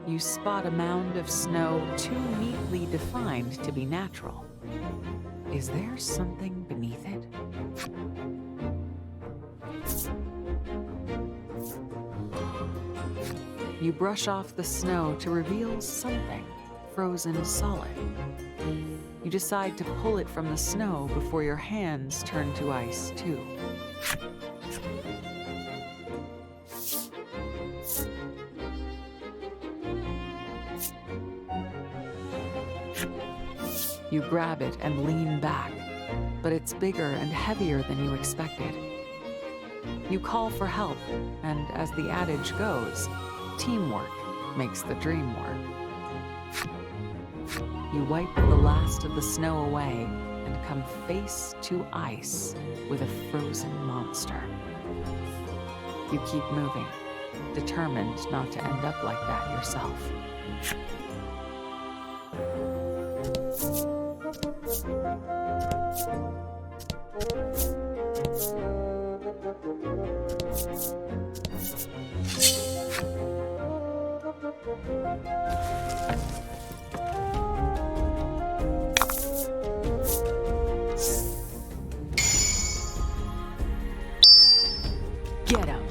You spot a mound of snow too neatly defined to be natural. Is there something beneath it? You brush off the snow to reveal something frozen solid. You decide to pull it from the snow before your hands turn to ice too. You grab it and lean back, but it's bigger and heavier than you expected. You call for help, and as the adage goes, teamwork makes the dream work. You wipe the last of the snow away and come face to ice with a frozen monster. You keep moving, determined not to end up like that yourself. Get him!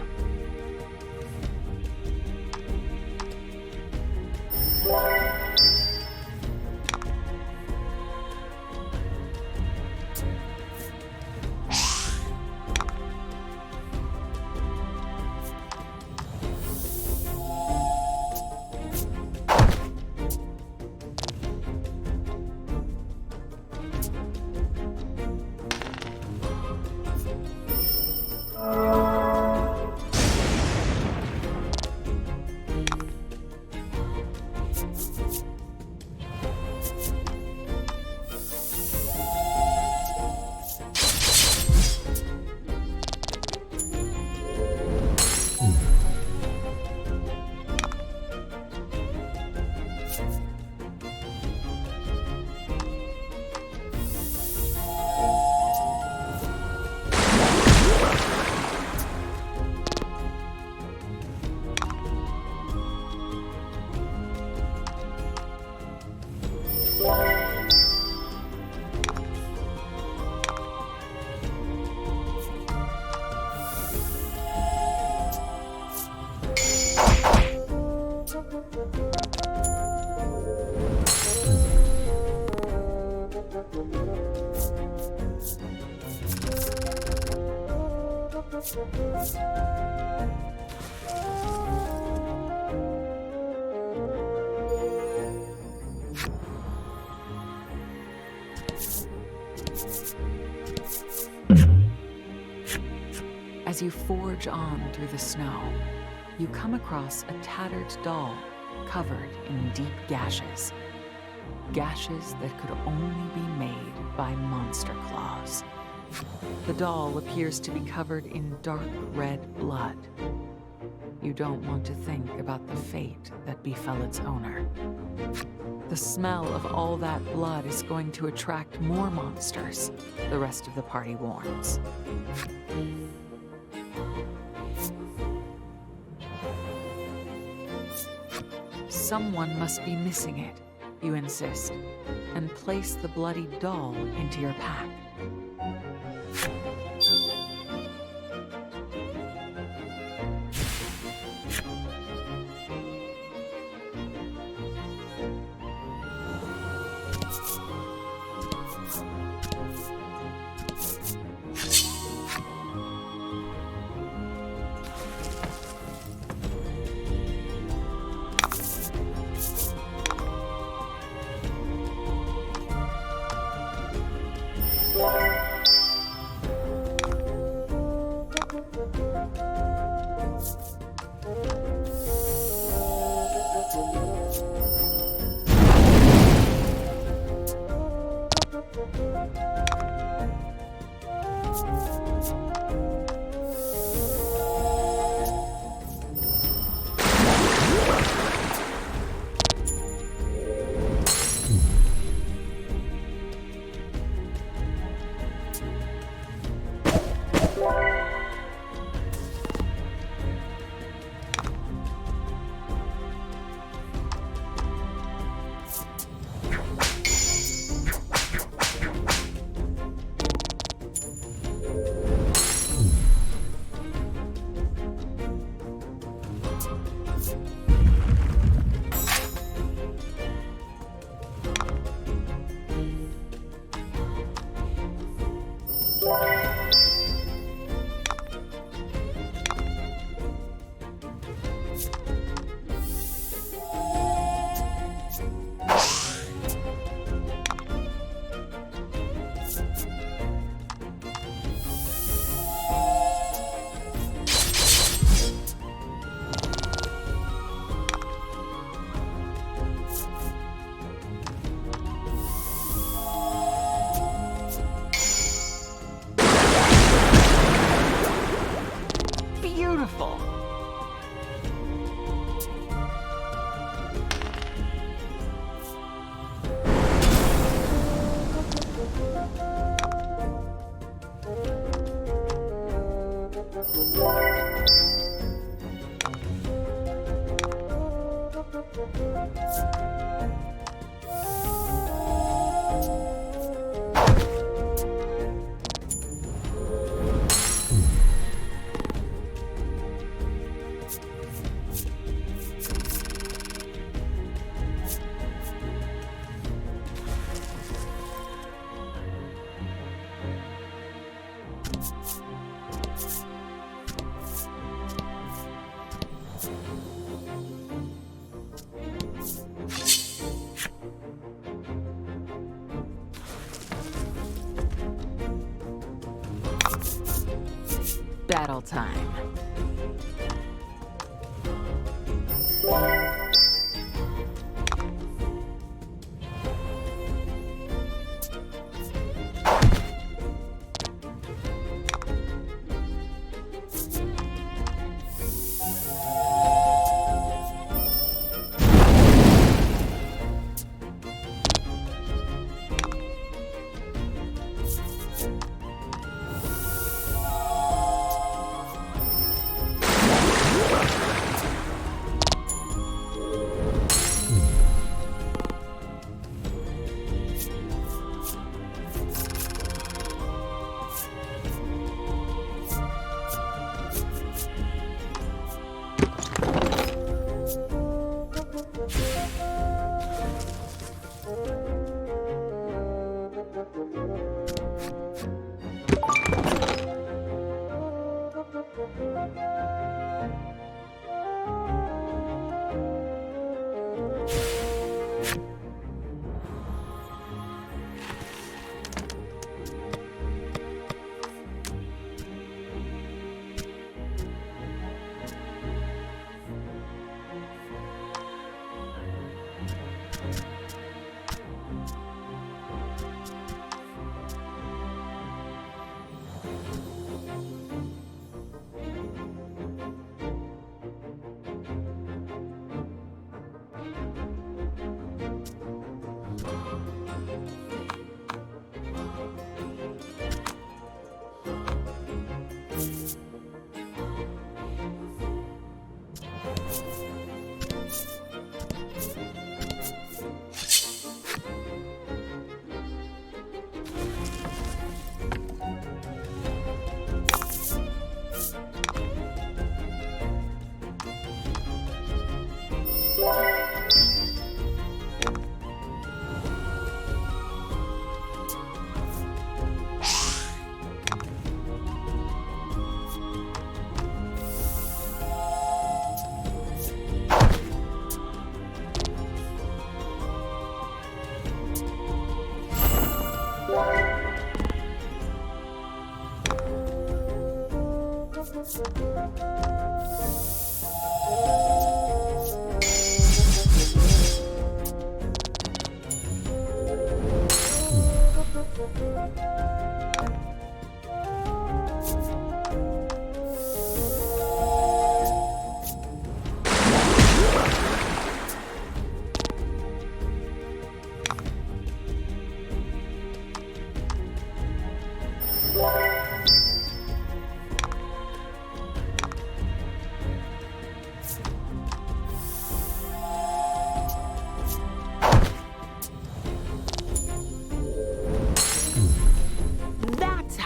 As you forge on through the snow, you come across a tattered doll covered in deep gashes. Gashes that could only be made by monster claws. The doll appears to be covered in dark red blood. You don't want to think about the fate that befell its owner. The smell of all that blood is going to attract more monsters, the rest of the party warns. Someone must be missing it, you insist, and place the bloody doll into your pack. useful. Battle time.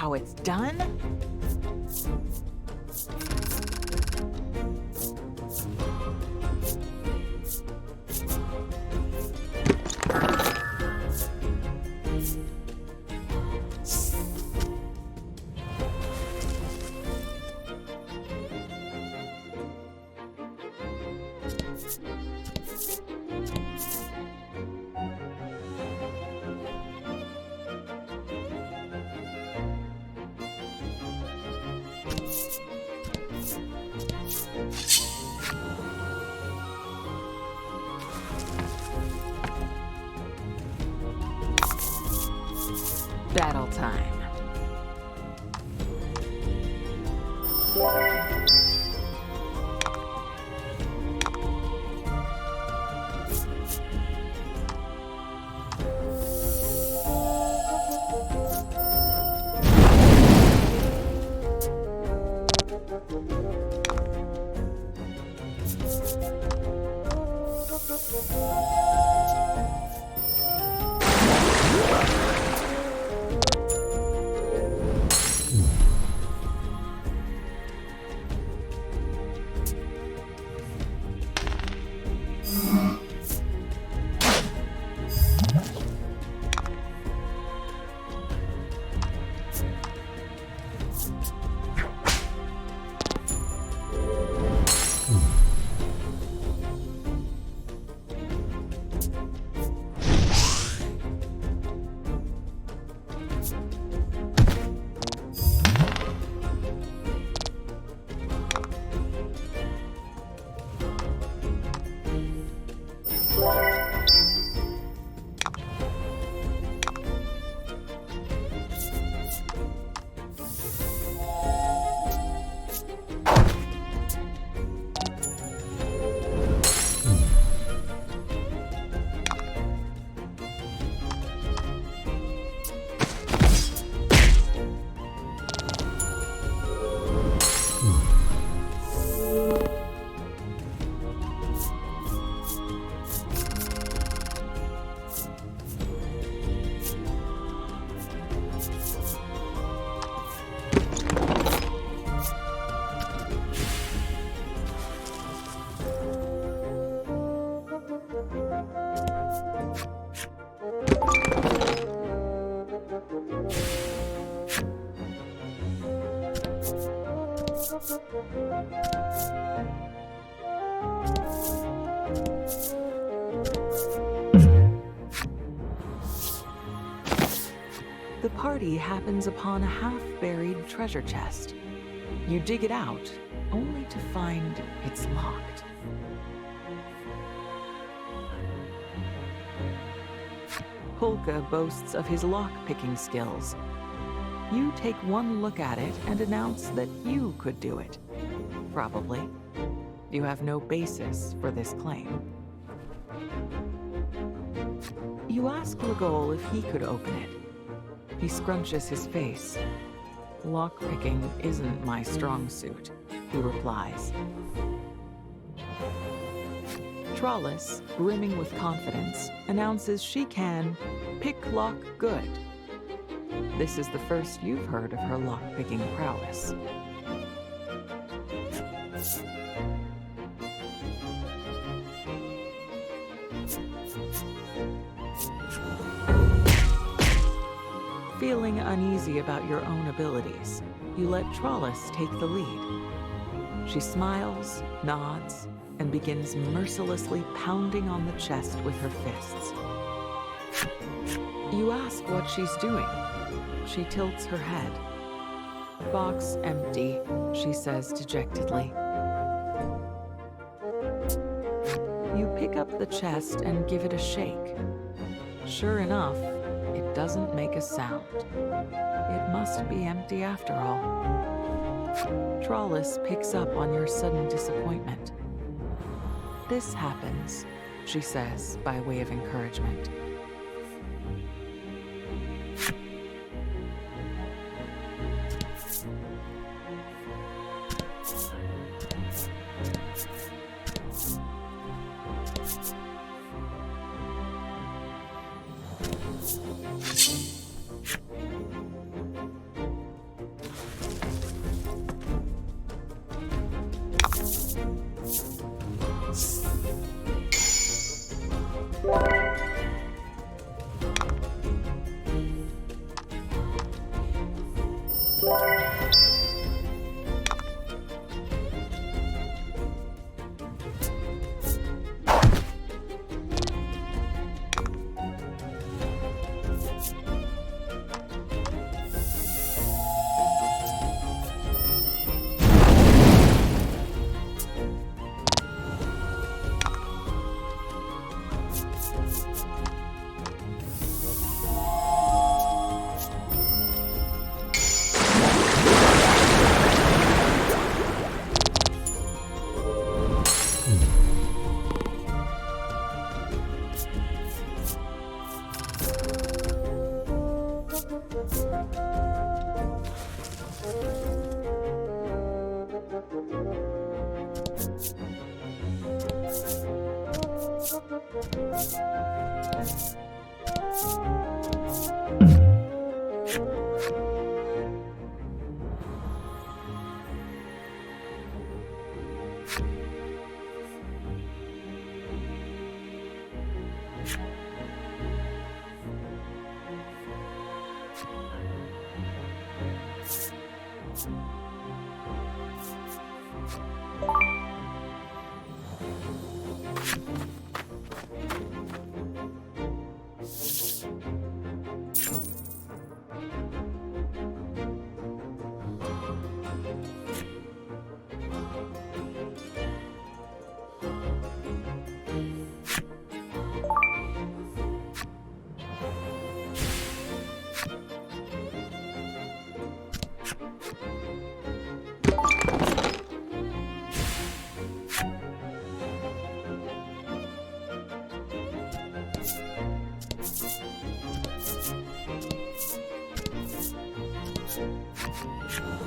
How it's done? Battle time. The party happens upon a half-buried treasure chest. You dig it out, only to find it's locked. Polka boasts of his lock-picking skills. You take one look at it and announce that you could do it. Probably. You have no basis for this claim. You ask Legol if he could open it. He scrunches his face. "Lockpicking isn't my strong suit," he replies. Trollis, brimming with confidence, announces she can pick lock good. This is the first you've heard of her lockpicking prowess. Feeling uneasy about your own abilities, you let Trollis take the lead. She smiles, nods, and begins mercilessly pounding on the chest with her fists. You ask what she's doing. She tilts her head. "Box empty," she says dejectedly. You pick up the chest and give it a shake. Sure enough, it doesn't make a sound. It must be empty after all. Trollis picks up on your sudden disappointment. "This happens," she says by way of encouragement.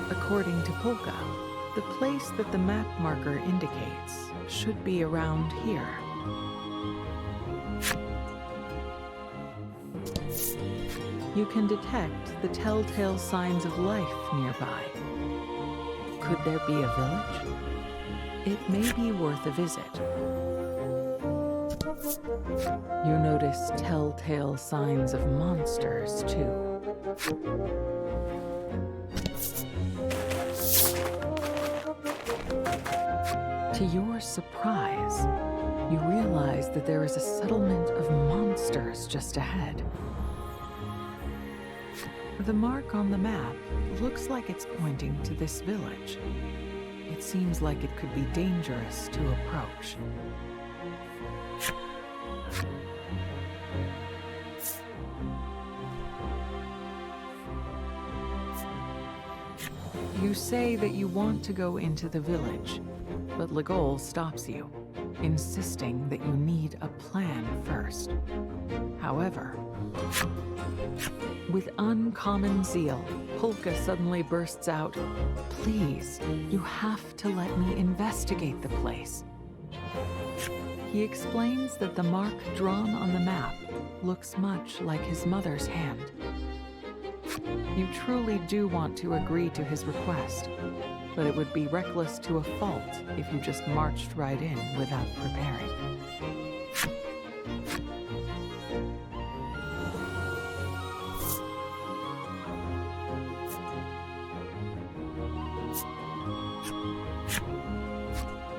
According to Polka, the place that the map marker indicates should be around here. You can detect the telltale signs of life nearby. Could there be a village? It may be worth a visit. You notice telltale signs of monsters, too. To your surprise, you realize that there is a settlement of monsters just ahead. The mark on the map looks like it's pointing to this village. It seems like it could be dangerous to approach. You say that you want to go into the village, but Legol stops you, insisting that you need a plan first. However, with uncommon zeal, Polka suddenly bursts out, "Please, you have to let me investigate the place." He explains that the mark drawn on the map looks much like his mother's hand. You truly do want to agree to his request, but it would be reckless to a fault if you just marched right in without preparing.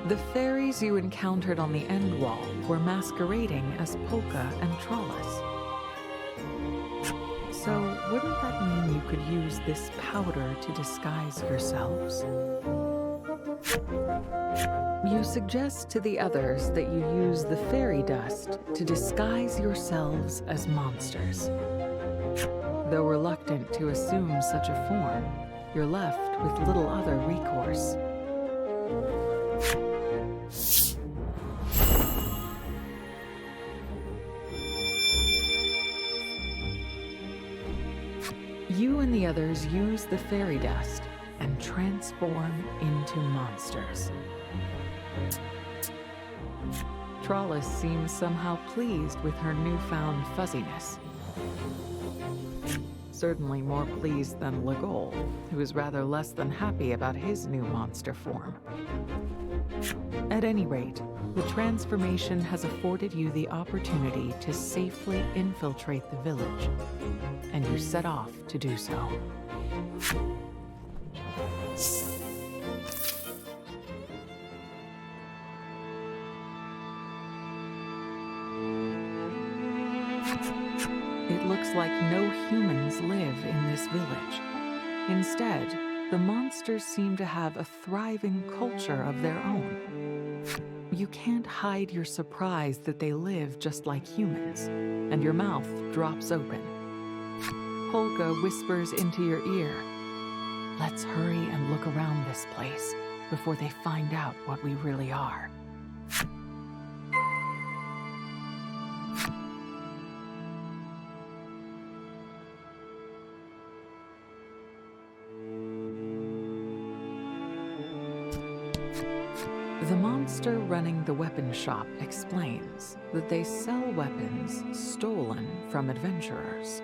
The fairies you encountered on the end wall were masquerading as Polka and Trollis. So, wouldn't that mean you could use this powder to disguise yourselves? You suggest to the others that you use the fairy dust to disguise yourselves as monsters. Though reluctant to assume such a form, you're left with little other recourse. You and the others use the fairy dust and transform into monsters. Trollis seems somehow pleased with her newfound fuzziness. Certainly more pleased than Legol, who is rather less than happy about his new monster form. At any rate, the transformation has afforded you the opportunity to safely infiltrate the village, and you set off to do so. It looks like no humans live in this village. Instead, the monsters seem to have a thriving culture of their own. You can't hide your surprise that they live just like humans, and your mouth drops open. Polka whispers into your ear, "Let's hurry and look around this place before they find out what we really are." The monster running the weapon shop explains that they sell weapons stolen from adventurers.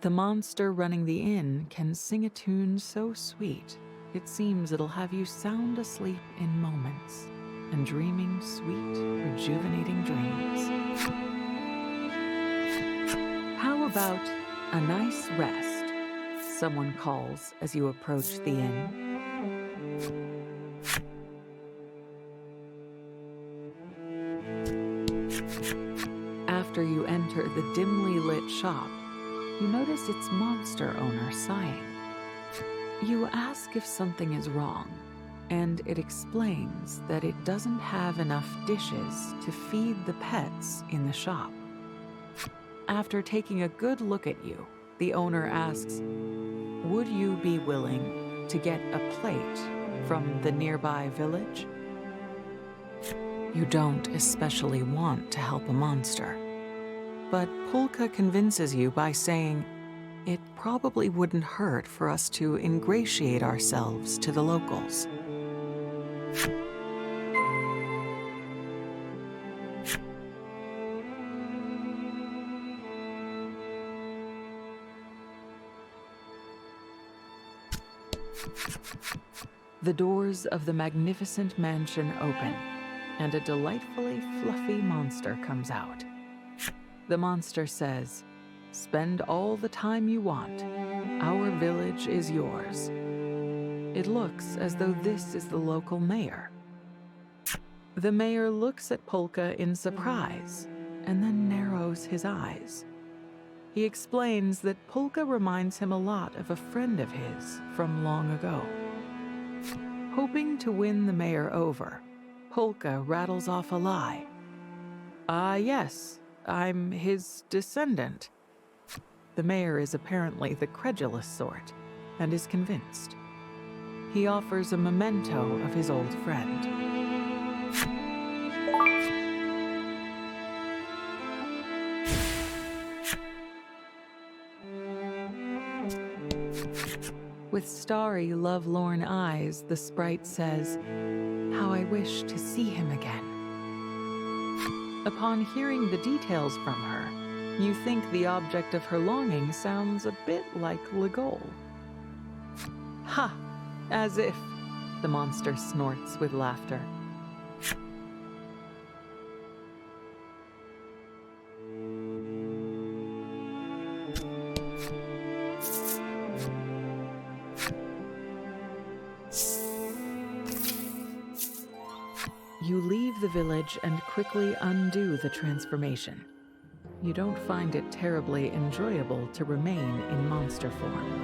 The monster running the inn can sing a tune so sweet, it seems it'll have you sound asleep in moments and dreaming sweet, rejuvenating dreams. How about a nice rest? Someone calls as you approach the inn. After you enter the dimly lit shop, you notice its monster owner sighing. You ask if something is wrong, and it explains that it doesn't have enough dishes to feed the pets in the shop. After taking a good look at you, the owner asks, "Would you be willing to get a plate from the nearby village?" You don't especially want to help a monster, but Polka convinces you by saying, "It probably wouldn't hurt for us to ingratiate ourselves to the locals." The doors of the magnificent mansion open, and a delightfully fluffy monster comes out. The monster says, "Spend all the time you want. Our village is yours." It looks as though this is the local mayor. The mayor looks at Polka in surprise and then narrows his eyes. He explains that Polka reminds him a lot of a friend of his from long ago. Hoping to win the mayor over, Polka rattles off a lie. "Ah, yes, I'm his descendant. The mayor is apparently the credulous sort, and is convinced. He offers a memento of his old friend. With starry, lovelorn eyes, the sprite says, "How I wish to see him again." Upon hearing the details from her, you think the object of her longing sounds a bit like Legol. Ha! As if, the monster snorts with laughter. You leave the village and quickly undo the transformation. You don't find it terribly enjoyable to remain in monster form.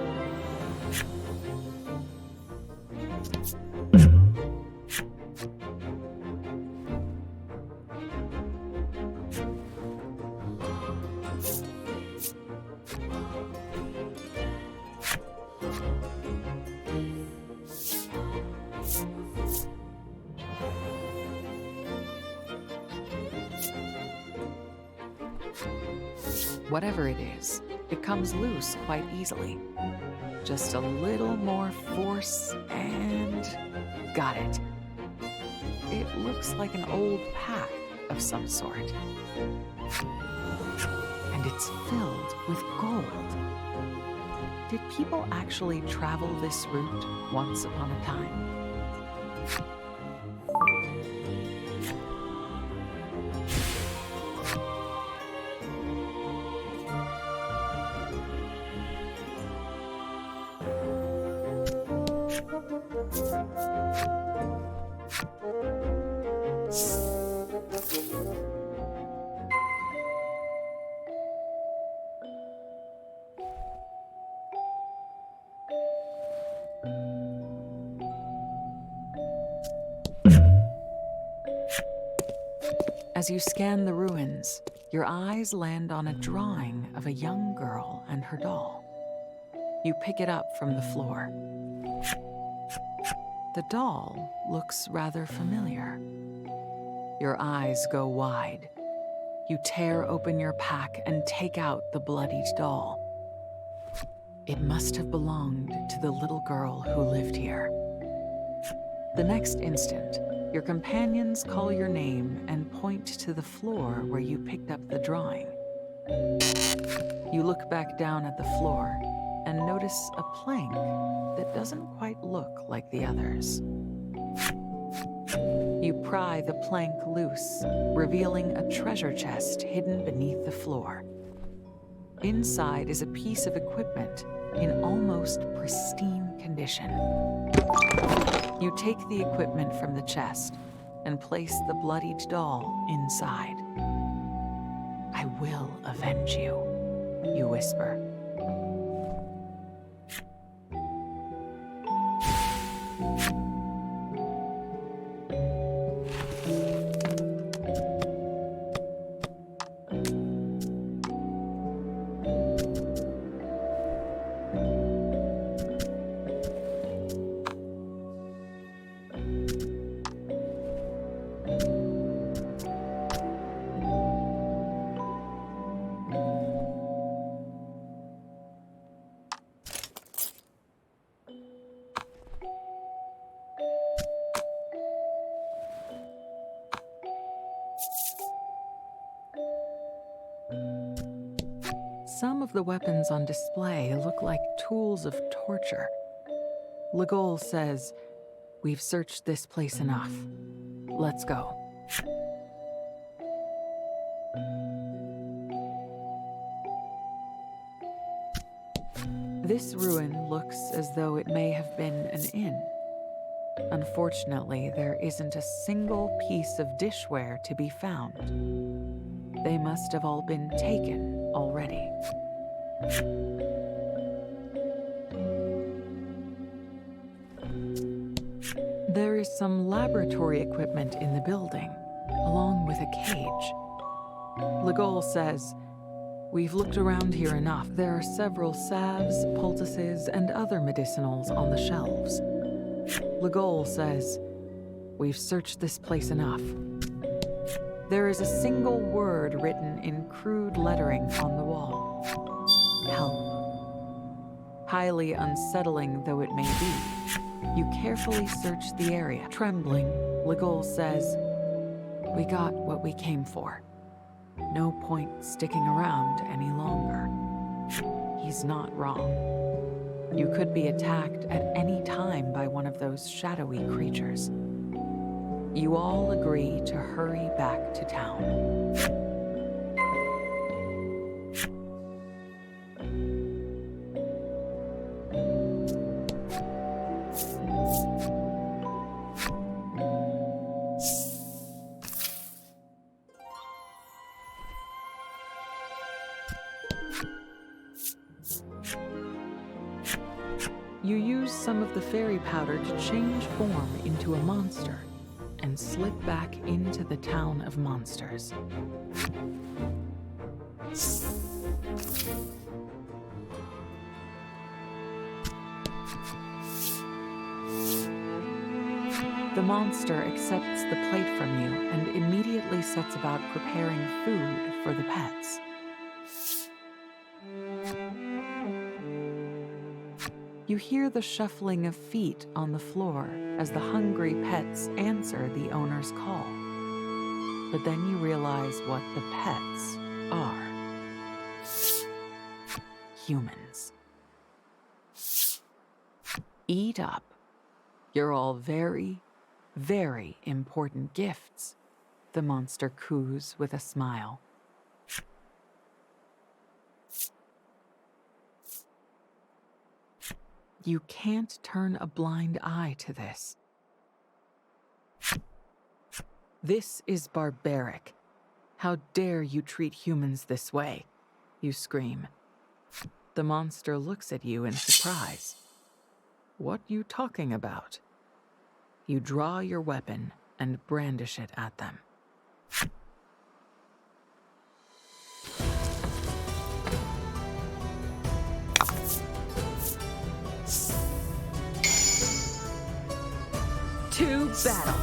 Whatever it is, it comes loose quite easily. Just a little more force and... got it. It looks like an old pack of some sort. And it's filled with gold. Did people actually travel this route once upon a time? As you scan the ruins, your eyes land on a drawing of a young girl and her doll. You pick it up from the floor. The doll looks rather familiar. Your eyes go wide. You tear open your pack and take out the bloodied doll. It must have belonged to the little girl who lived here. The next instant, your companions call your name and point to the floor where you picked up the drawing. You look back down at the floor and notice a plank that doesn't quite look like the others. You pry the plank loose, revealing a treasure chest hidden beneath the floor. Inside is a piece of equipment in almost pristine condition. You take the equipment from the chest and place the bloodied doll inside. "I will avenge you," you whisper. Some of the weapons on display look like tools of torture. Legol says, "We've searched this place enough. Let's go." This ruin looks as though it may have been an inn. Unfortunately, there isn't a single piece of dishware to be found. They must have all been taken already. There is some laboratory equipment in the building, along with a cage. Legol says, "We've looked around here enough. There are several salves, poultices, and other medicinals on the shelves." Legol says, "We've searched this place enough." There is a single word written in crude lettering on the wall. Help. Highly unsettling though it may be, you carefully search the area. Trembling, Legol says, "We got what we came for. No point sticking around any longer." He's not wrong. You could be attacked at any time by one of those shadowy creatures. You all agree to hurry back to town. You use some of the fairy powder to change form into a monster and slip back into the town of monsters. The monster accepts the plate from you and immediately sets about preparing food for the pets. You hear the shuffling of feet on the floor as the hungry pets answer the owner's call. But then you realize what the pets are. Humans. Eat up. You're all very, very important gifts, the monster coos with a smile. You can't turn a blind eye to this. This is barbaric. How dare you treat humans this way? You scream. The monster looks at you in surprise. What you talking about? You draw your weapon and brandish it at them. To battle.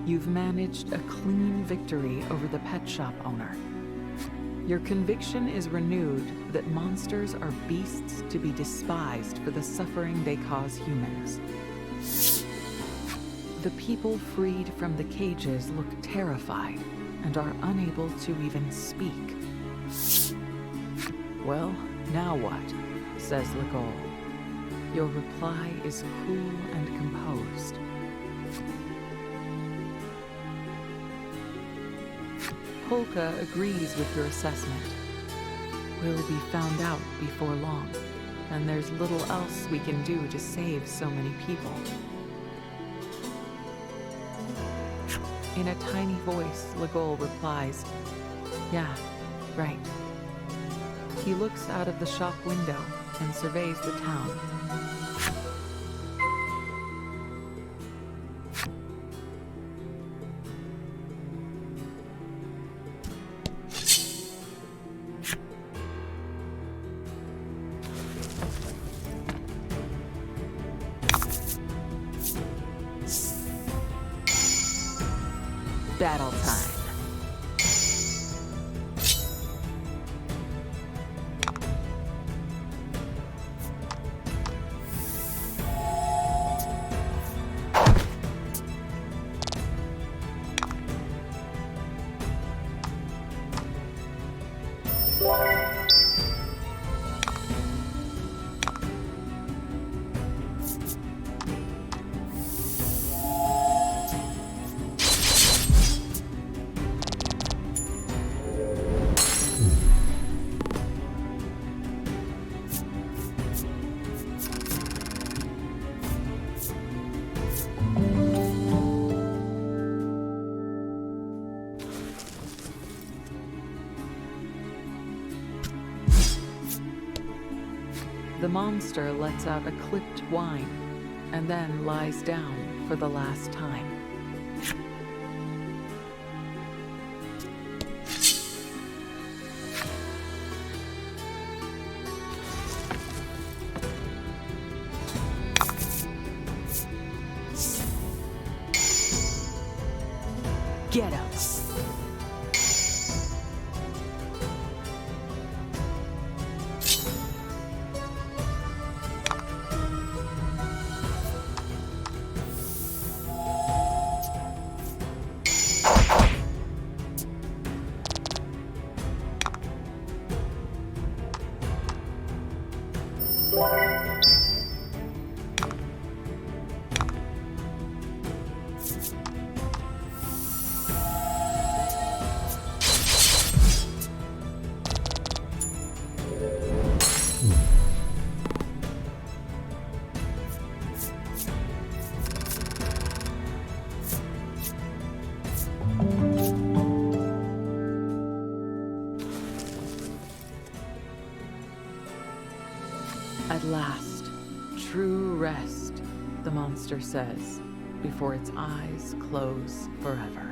You've managed a clean victory over the pet shop owner. Your conviction is renewed that monsters are beasts to be despised for the suffering they cause humans. The people freed from the cages look terrified and are unable to even speak. Well, now what? Says Legol. Your reply is cool and composed. Polka agrees with your assessment. We'll be found out before long, and there's little else we can do to save so many people. In a tiny voice, Legol replies, "Yeah, right." He looks out of the shop window and surveys the town. Battle time. The monster lets out a clipped whine and then lies down for the last time. Get up. At last, true rest, the monster says, before its eyes close forever.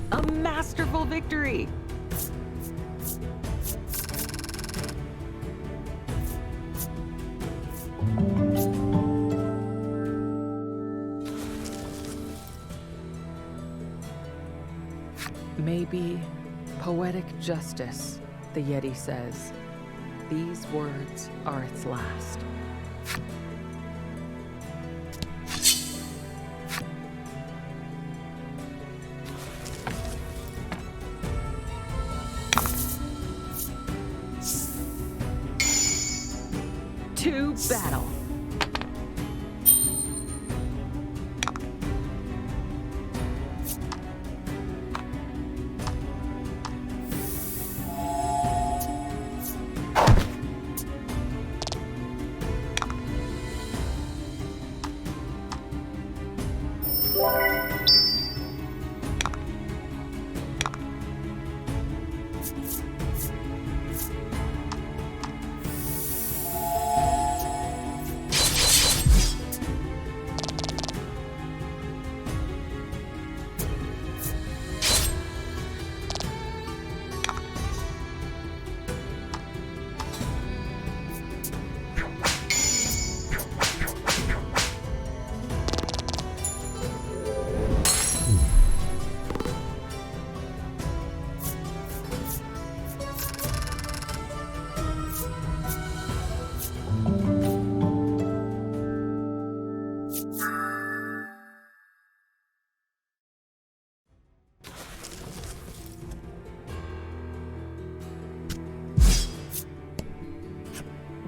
A masterful victory! Maybe poetic justice, the Yeti says. These words are its last. To battle!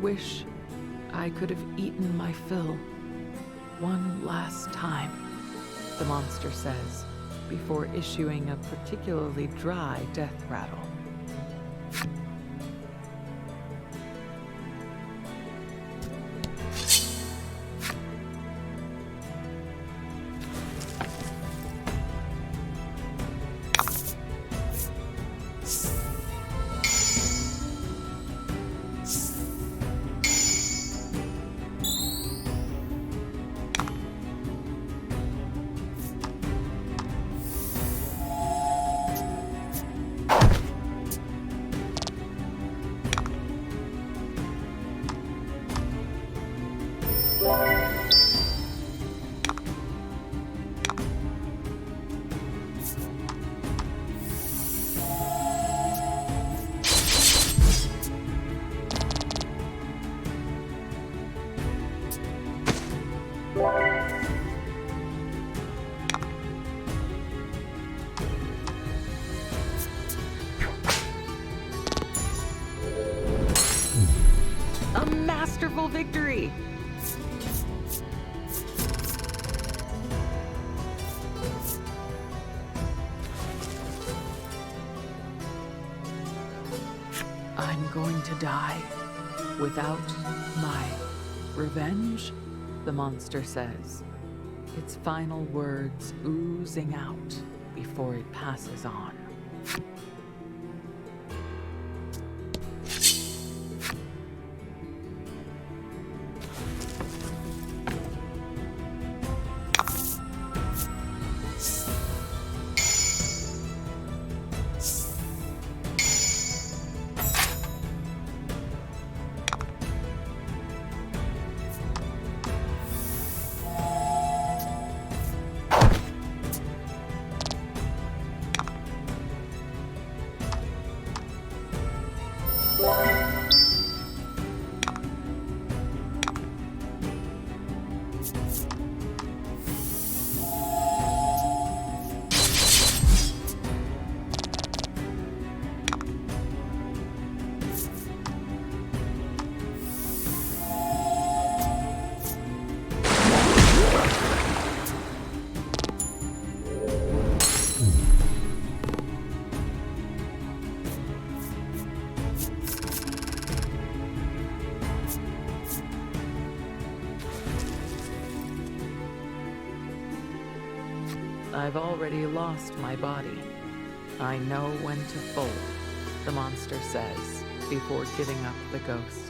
Wish I could have eaten my fill one last time, the monster says, before issuing a particularly dry death rattle. A masterful victory! I'm going to die without my revenge, the monster says, its final words oozing out before it passes on. I've already lost my body. I know when to fold, the monster says, before giving up the ghost.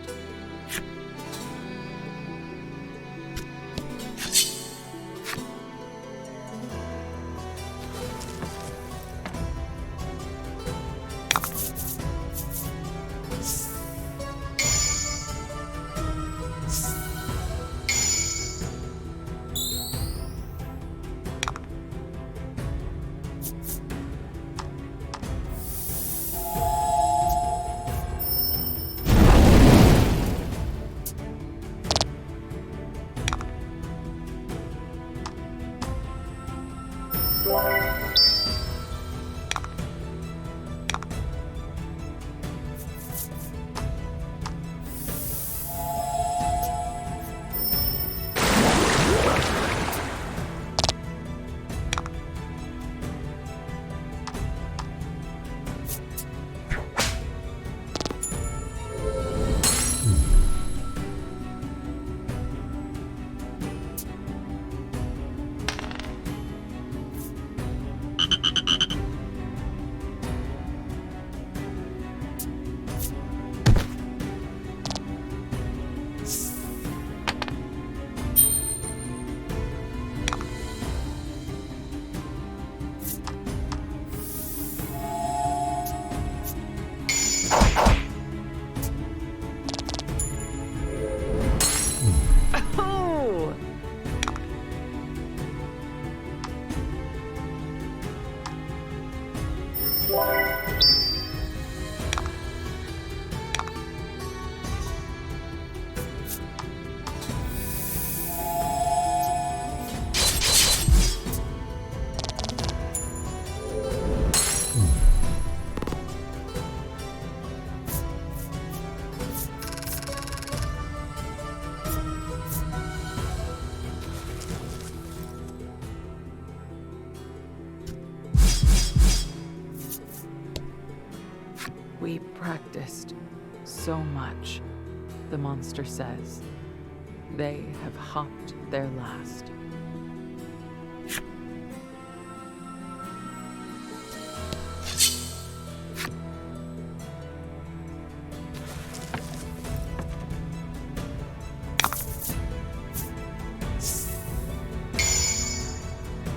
We practiced so much, the monster says. They have hopped their last.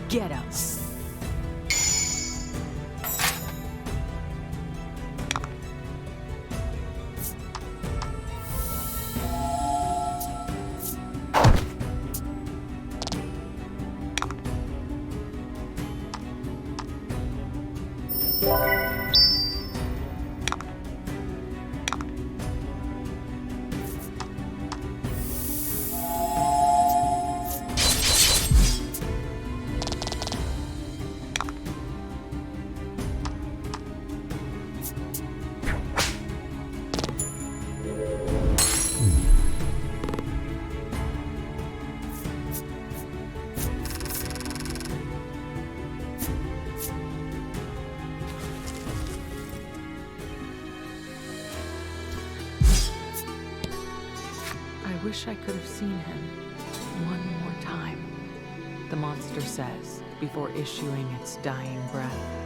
Get up. wish I could have seen him one more time, the monster says before issuing its dying breath.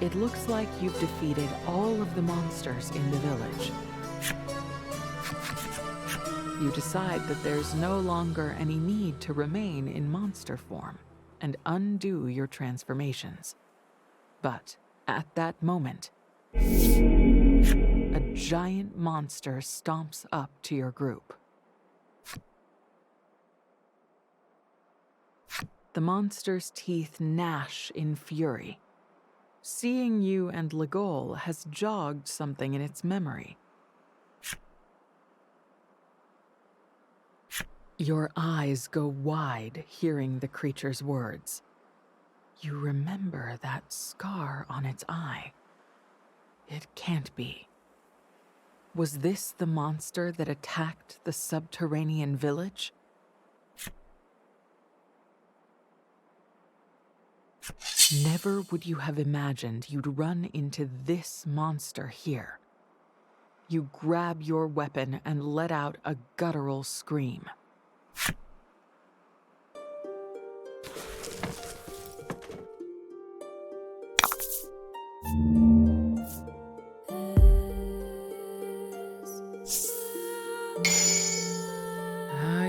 It looks like you've defeated all of the monsters in the village. You decide that there's no longer any need to remain in monster form and undo your transformations. But at that moment, a giant monster stomps up to your group. The monster's teeth gnash in fury. Seeing you and Legol has jogged something in its memory. Your eyes go wide hearing the creature's words. You remember that scar on its eye. It can't be. Was this the monster that attacked the subterranean village? Never would you have imagined you'd run into this monster here. You grab your weapon and let out a guttural scream.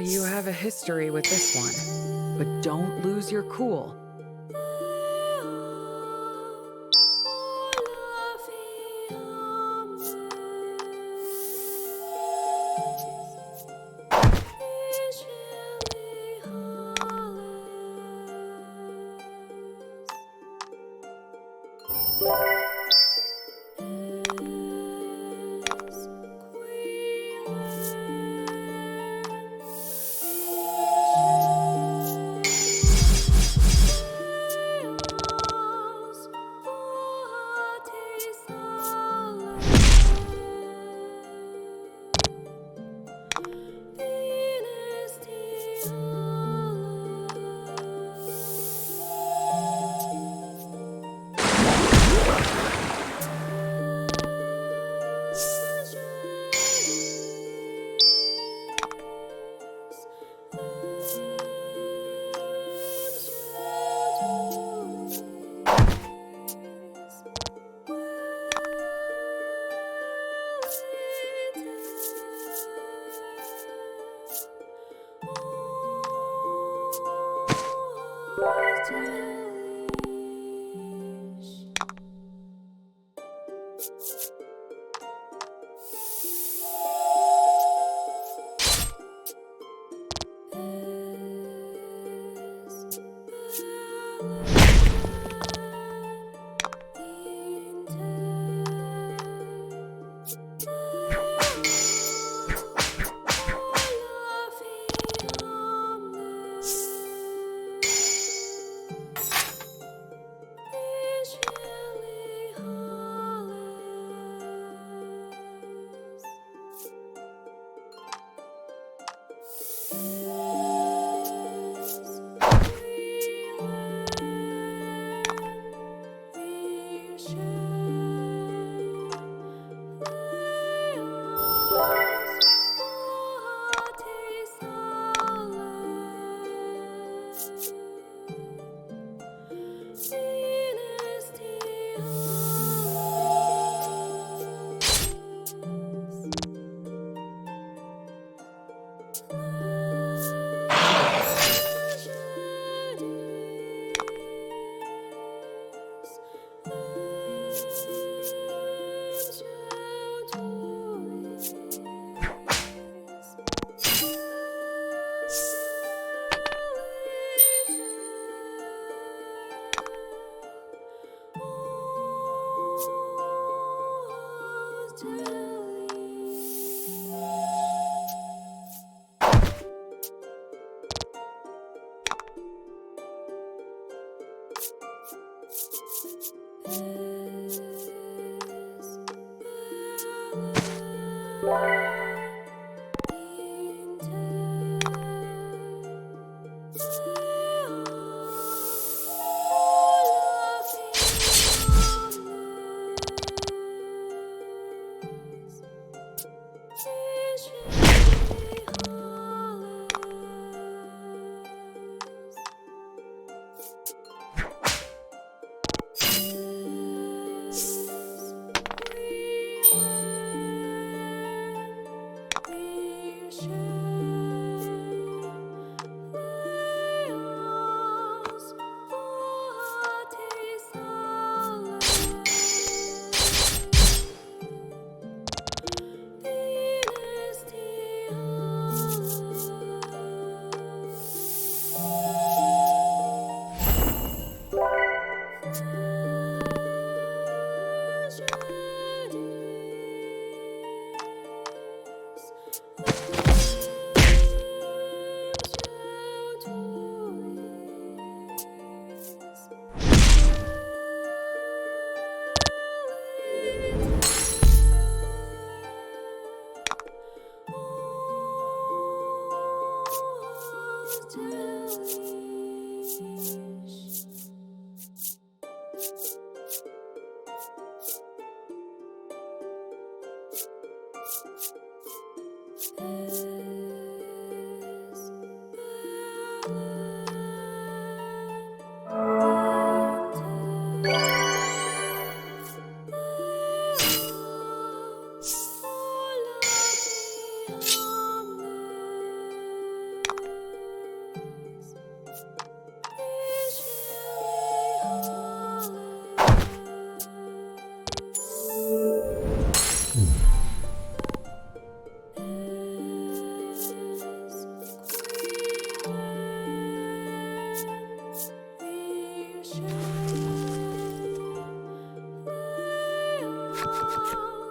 You have a history with this one, but don't lose your cool.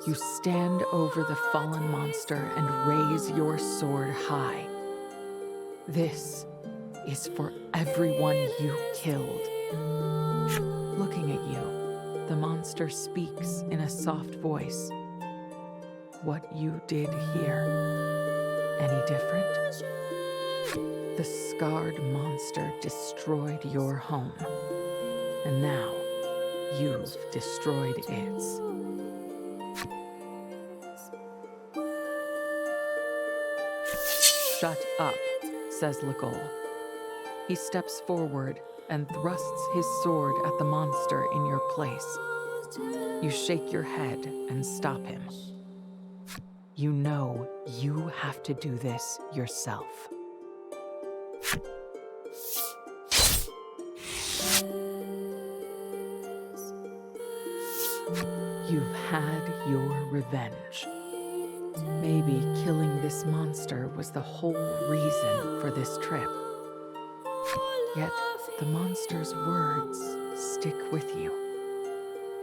You stand over the fallen monster and raise your sword high. This is for everyone you killed. Looking at you, the monster speaks in a soft voice. What you did here, any different? The scarred monster destroyed your home, and now you've destroyed its. Shut up, says Legol. He steps forward and thrusts his sword at the monster in your place. You shake your head and stop him. You know you have to do this yourself. You've had your revenge. Maybe killing this monster was the whole reason for this trip. Yet the monster's words stick with you,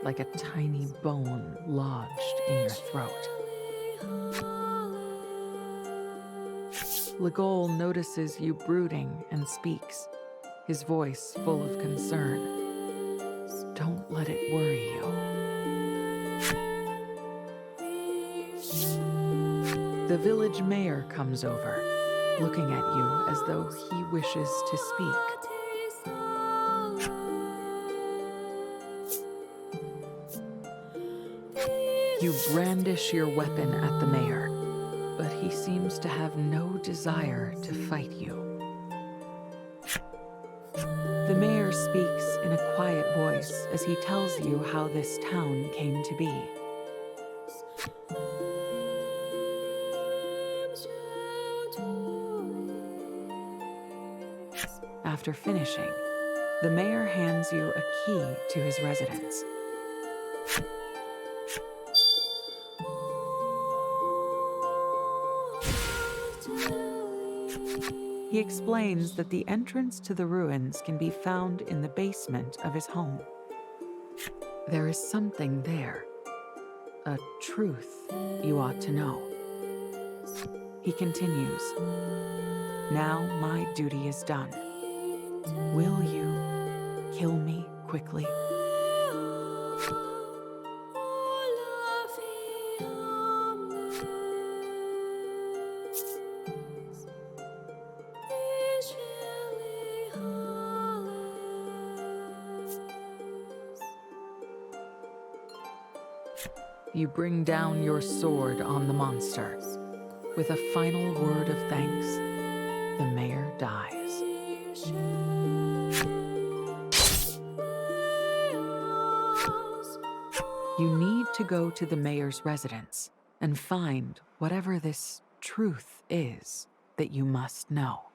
like a tiny bone lodged in your throat. Legol notices you brooding and speaks, his voice full of concern. Don't let it worry you. The village mayor comes over, looking at you as though he wishes to speak. You brandish your weapon at the mayor, but he seems to have no desire to fight you. The mayor speaks in a quiet voice as he tells you how this town came to be. After finishing, the mayor hands you a key to his residence. He explains that the entrance to the ruins can be found in the basement of his home. There is something there, a truth you ought to know. He continues, "Now my duty is done. Will you kill me quickly?" You bring down your sword on the monster. With a final word of thanks, the mayor dies. You need to go to the mayor's residence and find whatever this truth is that you must know.